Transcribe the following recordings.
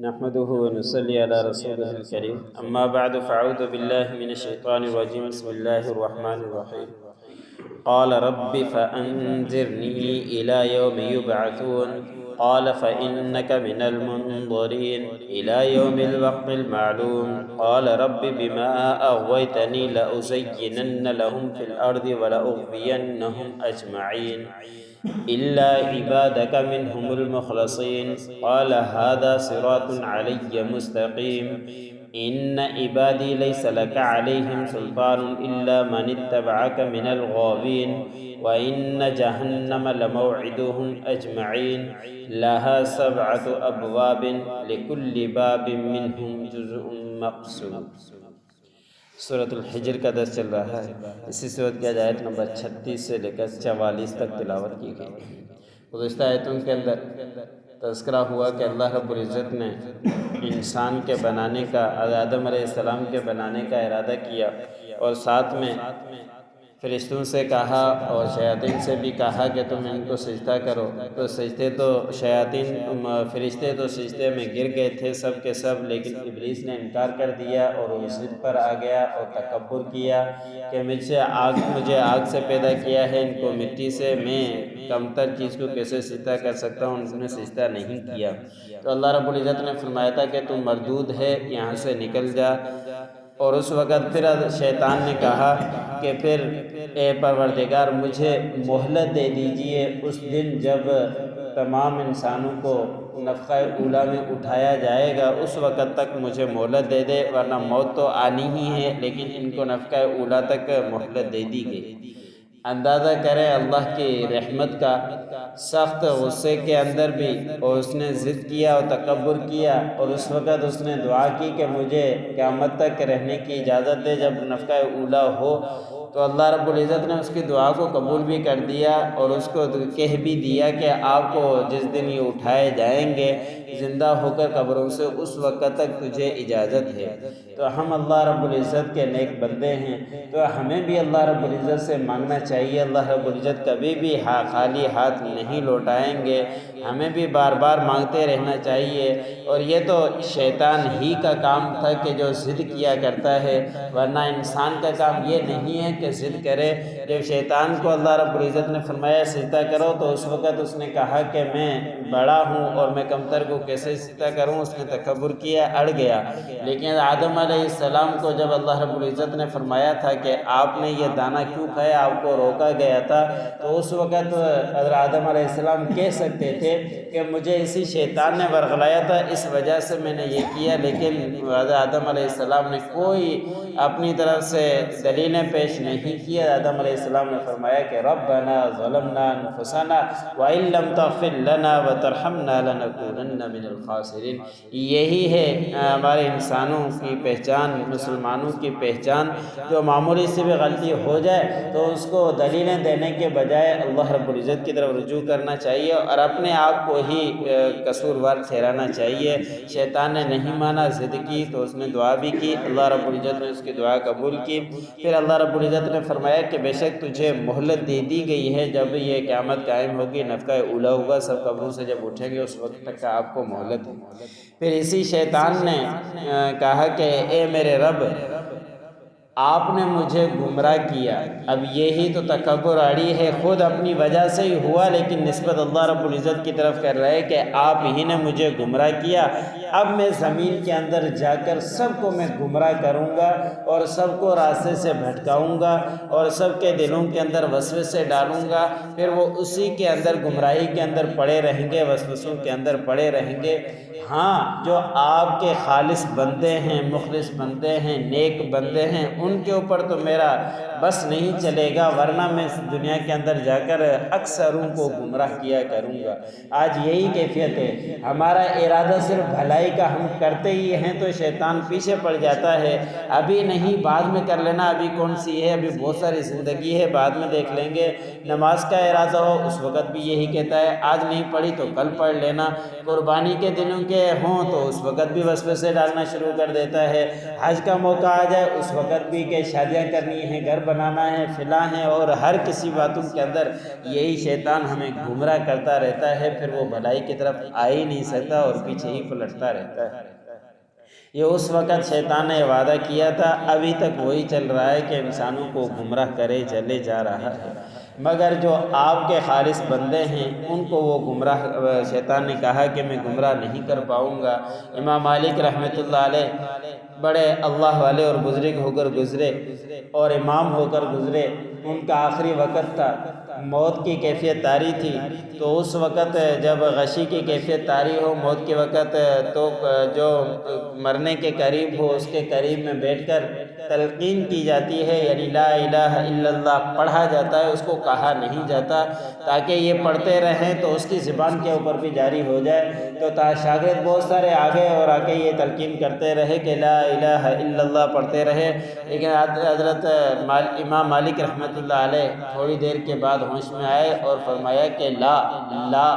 نحمده ونصلي على رسوله الكريم اما بعد فاعوذ بالله من الشيطان الرجيم بسم الله الرحمن الرحيم قال رب فأنذرني إلى يوم يبعثون قال فإنك من المنظرين إلى يوم الوقت المعلوم قال رب بما أغويتني لأزينن لهم في الأرض ولأغوينهم أجمعين إلا عبادك منهم المخلصين قال هذا صراط علي مستقيم إن عبادي ليس لك عليهم سلطان إلا من اتبعك من الغاوين وإن جهنم لموعدهم أجمعين لها 7 أبواب لكل باب منهم جزء مقسوم۔ سورۃ الحجر کا درس چل رہا ہے۔ اسی صورت کی آیت نمبر 36 سے لے کر 44 تک تلاوت کی گئی۔ گزشتہ آیتوں کے اندر تذکرہ ہوا کہ اللہ رب العزت نے انسان کے بنانے کا، آدم علیہ السلام کے بنانے کا ارادہ کیا، اور ساتھ میں فرشتوں سے کہا اور شیاطین سے بھی کہا کہ تم ان کو سجدہ کرو، تو سجدے تو فرشتے تو سجدے میں گر گئے تھے سب کے سب، لیکن ابلیس نے انکار کر دیا اور وہ ضد پر آ گیا اور تکبر کیا کہ مجھے آگ سے پیدا کیا ہے، ان کو مٹی سے، میں کمتر چیز کو کیسے سجدہ کر سکتا ہوں، انہوں نے سجدہ نہیں کیا۔ تو اللہ رب العزت نے فرمایا تھا کہ تم مردود ہے، یہاں سے نکل جا۔ اور اس وقت پھر شیطان نے کہا کہ پھر اے پروردگار مجھے مہلت دے دیجئے، اس دن جب تمام انسانوں کو نفخہ اولیٰ میں اٹھایا جائے گا، اس وقت تک مجھے مہلت دے دے، ورنہ موت تو آنی ہی ہے، لیکن ان کو نفخہ اولیٰ تک مہلت دے دی گئی۔ اندازہ کریں اللہ کی رحمت کا، سخت غصے کے اندر بھی، اور اس نے ضد کیا اور تکبر کیا، اور اس وقت اس نے دعا کی کہ مجھے قیامت تک رہنے کی اجازت دے جب نفخہ اولیٰ ہو، تو اللہ رب العزت نے اس کی دعا کو قبول بھی کر دیا اور اس کو کہہ بھی دیا کہ آپ کو جس دن یہ اٹھائے جائیں گے زندہ ہو کر قبروں سے، اس وقت تک تجھے اجازت ہے۔ تو ہم اللہ رب العزت کے نیک بندے ہیں، تو ہمیں بھی اللہ رب العزت سے مانگنا چاہیے۔ اللہ رب العزت کبھی بھی خالی ہاتھ نہیں لوٹائیں گے، ہمیں بھی بار بار مانگتے رہنا چاہیے۔ اور یہ تو شیطان ہی کا کام تھا کہ جو ضد کیا کرتا ہے، ورنہ انسان کا کام یہ نہیں ہے کہ ضد کرے۔ جب شیطان کو اللہ رب العزت نے فرمایا سجدہ کرو، تو اس وقت اس نے کہا کہ میں بڑا ہوں اور میں کمتر کو کیسے سجدہ کروں، اس نے تکبر کیا، اڑ گیا۔ لیکن آدم علیہ السلام کو جب اللہ رب العزت نے فرمایا تھا کہ آپ نے یہ دانہ کیوں کھایا، آپ کو روکا گیا تھا، تو اس وقت حضرت آدم علیہ السلام کہہ سکتے تھے کہ مجھے اسی شیطان نے ورغلایا تھا، اس وجہ سے میں نے یہ کیا، لیکن حضرت آدم علیہ السلام نے کوئی اپنی طرف سے دلیلیں پیش نہیں کی۔ آدم علیہ السلام نے فرمایا کہ ربنا ظلمنا انفسنا وان لم تغفر لنا وترحمنا لنکونن من الخاسرین۔ یہی ہے ہمارے انسانوں کی پہچان، مسلمانوں کی پہچان، جو معمولی سے بھی غلطی ہو جائے تو اس کو دلیلیں دینے کے بجائے اللہ رب العزت کی طرف رجوع کرنا چاہیے اور اپنے آپ کو ہی قصوروار ٹھہرانا چاہیے۔ شیطان نے نہیں مانا، ضد کی، تو اس نے دعا بھی کی، اللہ رب العزت نے اس کی دعا قبول کی۔ پھر اللہ رب العزت نے فرمایا کہ بے شک تجھے مہلت دے دی گئی ہے، جب یہ قیامت قائم ہوگی، نفخہ اولیٰ ہوگا، سب قبروں سے جب اٹھیں گے، اس وقت تک کا آپ کو مہلت ہے۔ پھر اسی شیطان نے کہا کہ اے میرے رب، آپ نے مجھے گمراہ کیا۔ اب یہی تو تکبر آڑی ہے، خود اپنی وجہ سے ہی ہوا، لیکن نسبت اللہ رب العزت کی طرف کر رہے کہ آپ ہی نے مجھے گمراہ کیا۔ اب میں زمین کے اندر جا کر سب کو میں گمراہ کروں گا اور سب کو راستے سے بھٹکاؤں گا اور سب کے دلوں کے اندر وسوسے ڈالوں گا، پھر وہ اسی کے اندر گمراہی کے اندر پڑے رہیں گے، وسوسوں کے اندر پڑے رہیں گے۔ ہاں، جو آپ کے خالص بندے ہیں، مخلص بندے ہیں، نیک بندے ہیں، ان کے اوپر تو میرا بس نہیں چلے گا، ورنہ میں دنیا کے اندر جا کر اکثروں کو گمراہ کیا کروں گا۔ آج یہی کیفیت ہے، ہمارا ارادہ صرف بھلائی کا ہم کرتے ہی ہیں تو شیطان پیچھے پڑ جاتا ہے، ابھی نہیں بعد میں کر لینا، ابھی کون سی ہے، ابھی بہت ساری زندگی ہے، بعد میں دیکھ لیں گے۔ نماز کا ارادہ ہو اس وقت بھی یہی کہتا ہے آج نہیں پڑھی تو کل پڑھ لینا، قربانی کے دنوں کے ہوں تو اس وقت بھی وسوسے ڈالنا شروع کر دیتا ہے، حج کا موقع آ جائے اس وقت بھی کہ شادیاں کرنی ہیں، گھر بنانا ہے، فلاں ہے، اور ہر کسی باتوں کے اندر یہی شیطان ہمیں گمراہ کرتا رہتا ہے، پھر وہ بھلائی کی طرف آ ہی نہیں سکتا اور پیچھے ہی پلٹتا رہتا ہے۔ یہ اس وقت شیطان نے وعدہ کیا تھا، ابھی تک وہی چل رہا ہے کہ انسانوں کو گمراہ کرے چلے جا رہا ہے، مگر جو آپ کے خالص بندے ہیں ان کو وہ گمراہ شیطان نے کہا کہ میں گمراہ نہیں کر پاؤں گا۔ امام مالک رحمۃ اللہ علیہ بڑے اللہ والے اور بزرگ ہو کر گزرے اور امام ہو کر گزرے، ان کا آخری وقت تھا، موت کی کیفیت طاری تھی، تو اس وقت جب غشی کی کیفیت طاری ہو، موت کے وقت، تو جو مرنے کے قریب ہو اس کے قریب میں بیٹھ کر تلقین کی جاتی ہے، یعنی لا الہ الا اللہ پڑھا جاتا ہے، اس کو کہا نہیں جاتا تاکہ یہ پڑھتے رہیں تو اس کی زبان کے اوپر بھی جاری ہو جائے، تو شاگرد بہت سارے آگے اور آگے یہ تلقین کرتے رہے کہ لا الہ الا اللہ پڑھتے رہے، لیکن حضرت امام مالک رحمۃ اللہ علیہ تھوڑی دیر کے بعد ہوش میں آئے اور فرمایا کہ لا لا۔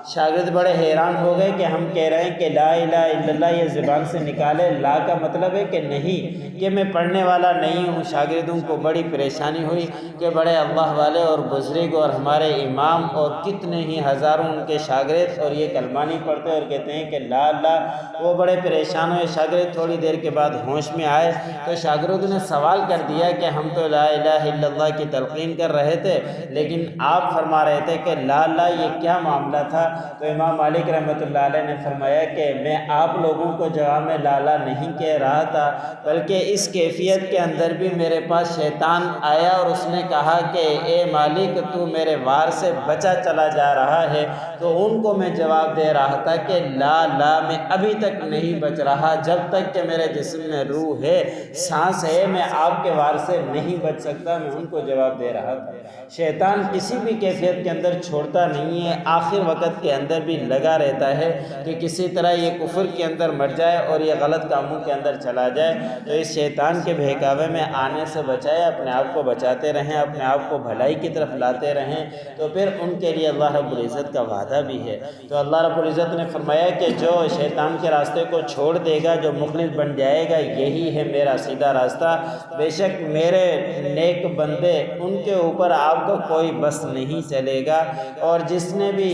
شاگرد بڑے حیران ہو گئے کہ ہم کہہ رہے ہیں کہ لا الہ الا اللہ یہ زبان سے نکالے، لا کا مطلب ہے کہ نہیں، کہ میں پڑھنے والا نہیں ہوں۔ شاگردوں کو بڑی پریشانی ہوئی کہ بڑے اللہ والے اور بزرگ اور ہمارے امام اور کتنے ہی ہزاروں ان کے شاگرد اور یہ کلمہ نہیں پڑھتے اور کہتے ہیں کہ لا لا، وہ بڑے پریشان ہوئے۔ شاگرد تھوڑی دیر کے بعد ہوش میں آئے تو شاگردوں نے سوال کر دیا کہ ہم تو لا الہ الا اللہ کی تلقین کر رہے تھے لیکن آپ فرما رہے تھے کہ لا لا، یہ کیا معاملہ تھا؟ تو امام مالک رحمۃ اللہ علیہ نے فرمایا کہ میں آپ لوگوں کو جواب میں لا لا نہیں کہہ رہا تھا، بلکہ اس کیفیت کے اندر بھی میرے پاس شیطان آیا اور اس نے کہا کہ اے مالک تو میرے وار سے بچا چلا جا رہا ہے، تو ان کو میں جواب دے رہا تھا کہ لا لا میں ابھی تک نہیں بچ رہا، جب تک کہ میرے جسم میں روح ہے، سانس ہے، میں آپ کے وار سے نہیں بچ سکتا، میں ان کو جواب دے رہا تھا۔ شیطان کسی بھی کیفیت کے اندر چھوڑتا نہیں ہے، آخر وقت کے اندر بھی لگا رہتا ہے کہ کسی طرح یہ کفر کے اندر مر جائے اور یہ غلط کاموں کے اندر چلا جائے، تو اس شیطان کے بہکاوے میں آنے سے بچائے، اپنے آپ کو بچاتے رہیں، اپنے آپ کو بھلائی کی طرف لاتے رہیں، تو پھر ان کے لیے اللہ رب العزت کا وعدہ بھی ہے۔ تو اللہ رب العزت نے فرمایا کہ جو شیطان کے راستے کو چھوڑ دے گا، جو مخلص بن جائے گا، یہی ہے میرا سیدھا راستہ، بے شک میرے نیک بندے ان کے اوپر آپ کو کوئی بس نہیں چلے گا، اور جس نے بھی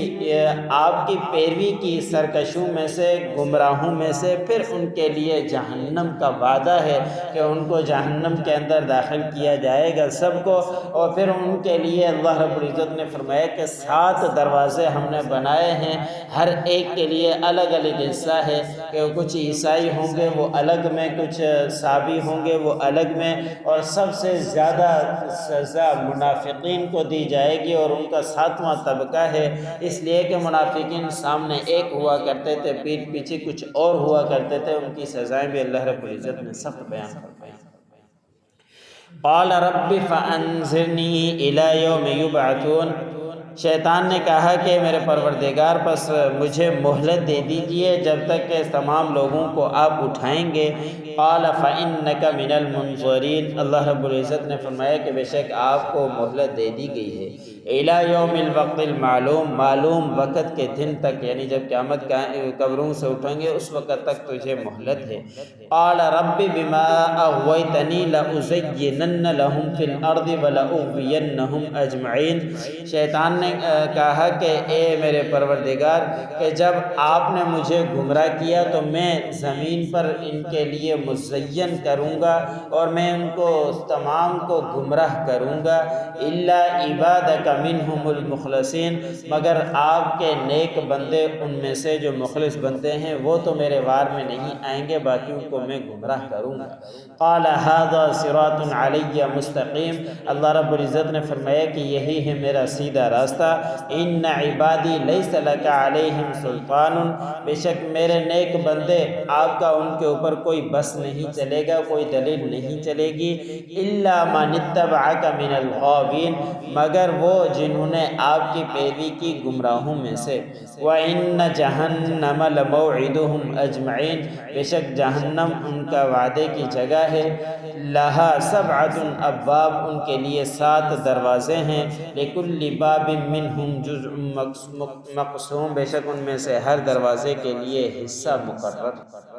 آپ کی پیروی کی سرکشوں میں سے، گمراہوں میں سے، پھر ان کے لیے جہنم کا وعدہ ہے کہ ان کو جہنم کے اندر داخل کیا جائے گا سب کو، اور پھر ان کے لیے اللہ رب العزت نے فرمایا کہ 7 دروازے ہم نے بنائے ہیں، ہر ایک کے لیے الگ الگ حصہ ہے، کہ کچھ عیسائی ہوں گے وہ الگ میں، کچھ صابی ہوں گے وہ الگ میں، اور سب سے زیادہ سزا منافقین کو دی جائے گی، اور ان کا 7واں طبقہ ہے، اس لیے کہ منافقین سامنے ایک ہوا کرتے تھے، پیٹھ پیچھے کچھ اور ہوا کرتے تھے، ان کی سزائیں بھی اللہ رب العزت نے سخت بیان فرمائی۔ قال رب فانظرنی الی یوم یبعثون، شیطان نے کہا کہ میرے پروردگار پس مجھے مہلت دے دیجئے جب تک کہ تمام لوگوں کو آپ اٹھائیں گے۔ قال فإنک من المنظرین، اللہ رب العزت نے فرمایا کہ بے شک آپ کو مہلت دے دی گئی ہے، الی یوم الوقت المعلوم، معلوم وقت کے دن تک، یعنی جب قیامت قبروں سے اٹھیں گے اس وقت تک تجھے مہلت ہے۔ قال رب بما اغویتنی لأزینن لہم فی الارض ولأغوینہم اجمعین، شیطان نے کہا کہ اے میرے پروردگار کہ جب آپ نے مجھے گمراہ کیا تو میں زمین پر ان کے لیے مزین کروں گا اور میں ان کو تمام کو گمراہ کروں گا، الا عبادک منہم المخلصین، مگر آپ کے نیک بندے ان میں سے جو مخلص بندے ہیں وہ تو میرے وار میں نہیں آئیں گے، باقیوں کو میں گمراہ کروں گا۔ قال ھذا صراط علی مستقیم، اللہ رب العزت نے فرمایا کہ یہی ہے میرا سیدھا راستہ۔ ان عبادی لیس لک علیہم سلطان، بے شک میرے نیک بندے آپ کا ان کے اوپر کوئی بس نہیں چلے گا، کوئی دلیل نہیں چلے گی۔ الا من اتبعک من الغاوین، مگر وہ جنہوں نے آپ کی پیروی کی گمراہوں میں سے۔ وَإِنَّ جَهَنَّمَ لَمَوْعِدُهُمْ أَجْمَعِينَ، بے شک جہنم ان کا وعدے کی جگہ ہے۔ لہا سبعۃ ابواب، ان کے لیے 7 دروازے ہیں۔ لِكُلِّ باب منہم جزء مقسوم، بے شک ان میں سے ہر دروازے کے لیے حصہ مقرر۔